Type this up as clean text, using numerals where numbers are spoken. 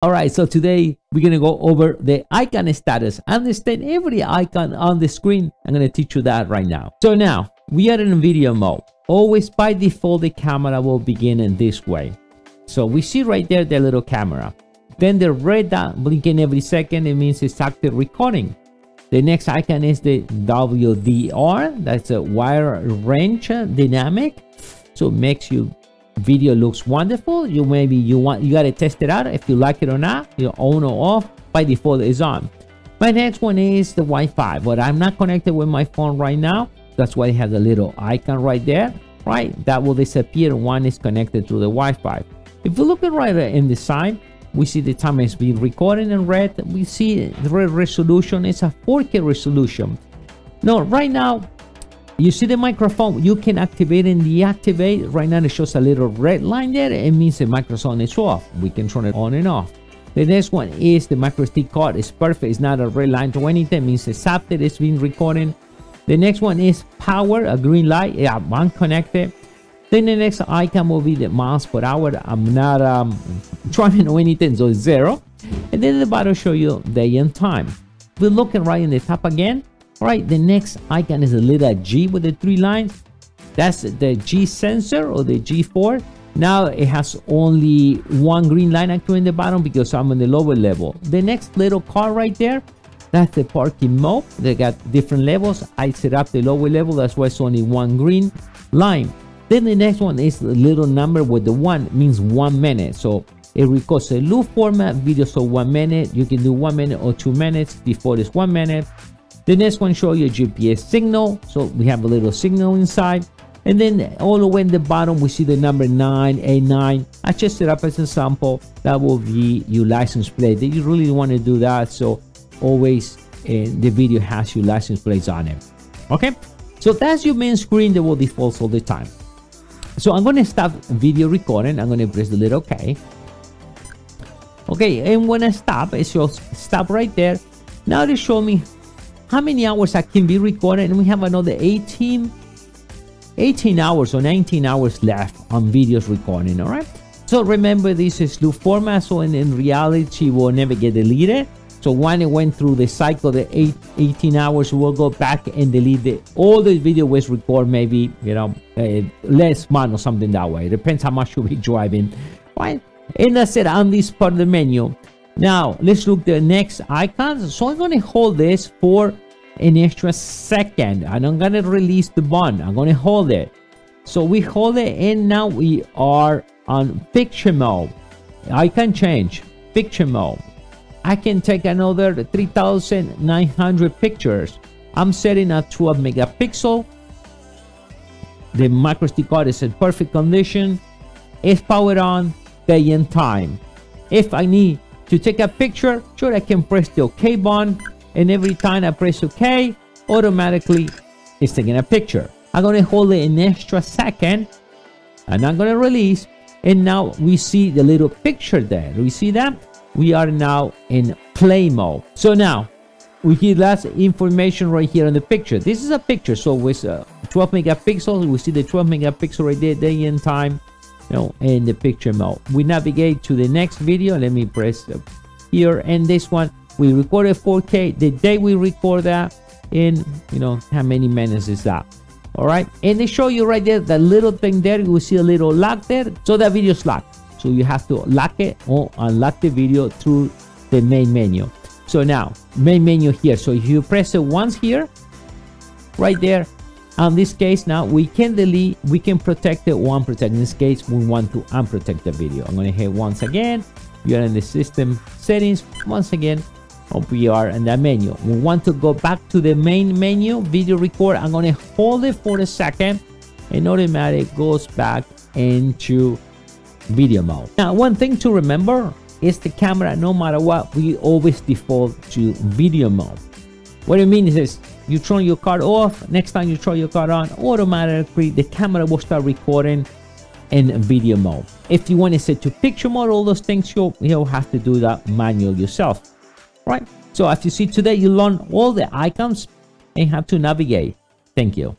All right, so today we're going to go over the icon status. Understand every icon on the screen. I'm going to teach you that right now. So now we are in video mode. Always by default, the camera will begin in this way. So we see right there the little camera. Then the red dot blinking every second, it means it's active recording. The next icon is the WDR, that's a wire range dynamic. So it makes you video looks wonderful. You got to test it out if you like it or not. You on or off. By default is on. My next one is the Wi-Fi, but I'm not connected with my phone right now. That's why it has a little icon right there, right? That will disappear when it's connected to the Wi-Fi. If you look at right in the side, we see the time is being recorded in red. We see the red resolution. It's a 4K resolution. Now, right now, you see the microphone. You can activate and deactivate. Right now, it shows a little red line there. It means the microphone is off. We can turn it on and off. The next one is the micro SD card. It's perfect. It's not a red line to anything. It means it's accepted. It's been recording. The next one is power, a green light. Yeah, I'm connected. Then the next icon will be the miles per hour. I'm not trying to know anything, so it's 0. And then the bottom show you day and time. We're looking right in the top again. All right, the next icon is a little G with the 3 lines. That's the G sensor or the G4. Now it has only one green line actually in the bottom because I'm on the lower level. The next little car right there, that's the parking mode. They got different levels. I set up the lower level, that's why it's only one green line. Then the next one is the little number with the 1, means 1 minute. So it records a loop format, video so 1 minute. You can do 1 minute or 2 minutes. Default is 1 minute. The next one show you GPS signal. So we have a little signal inside. And then all the way in the bottom, we see the number 989. I just set up as a sample. That will be your license plate. You really want to do that. So always the video has your license plates on it. Okay. So that's your main screen that will default all the time. So I'm going to stop video recording. I'm going to press the little OK. Okay, and when I stop, it shows stop right there. Now they show me how many hours I can be recorded, and we have another 18 hours or 19 hours left on videos recording. All right. So remember, this is loop format, so in reality, will never get deleted. So when it went through the cycle, the 18 hours, we'll go back and delete all the video was recorded, maybe, less month or something that way. It depends how much you'll be driving, right? And that's it on this part of the menu. Now, let's look at the next icons. So I'm going to hold this for an extra second, and I'm going to release the button. I'm going to hold it. So we hold it, and now we are on picture mode. I can change picture mode. I can take another 3,900 pictures. I'm setting a 12 megapixel. The micro SD card is in perfect condition. It's powered on, day and time. If I need to take a picture, sure, I can press the OK button, and every time I press OK, automatically it's taking a picture. I'm going to hold it an extra second, and I'm going to release, and now we see the little picture there. Do we see that? We are now in play mode. So now we get lots of information right here on the picture. This is a picture, so with 12 megapixels, we see the 12 megapixel right there, day and time, in the picture mode. We navigate to the next video. Let me press here, and this one we recorded 4K. The day we record that, in how many minutes is that? All right, and they show you right there the little thing there. You will see a little lock there, so that video is locked. So you have to lock it or unlock the video through the main menu. So now, main menu here. So if you press it once here, right there, in this case, now we can delete, we can protect it or unprotect. In this case, we want to unprotect the video. I'm going to hit once again. We are in the system settings. Once again, we are in that menu. We want to go back to the main menu, video record. I'm going to hold it for a second, and automatic goes back into video mode. Now, one thing to remember is the camera, no matter what, we always default to video mode. What it means is you turn your card off, next time you turn your card on, automatically the camera will start recording in video mode. If you want to set to picture mode, all those things, you'll have to do that manually yourself, right? So as you see today, you learn all the icons and how to navigate. Thank you.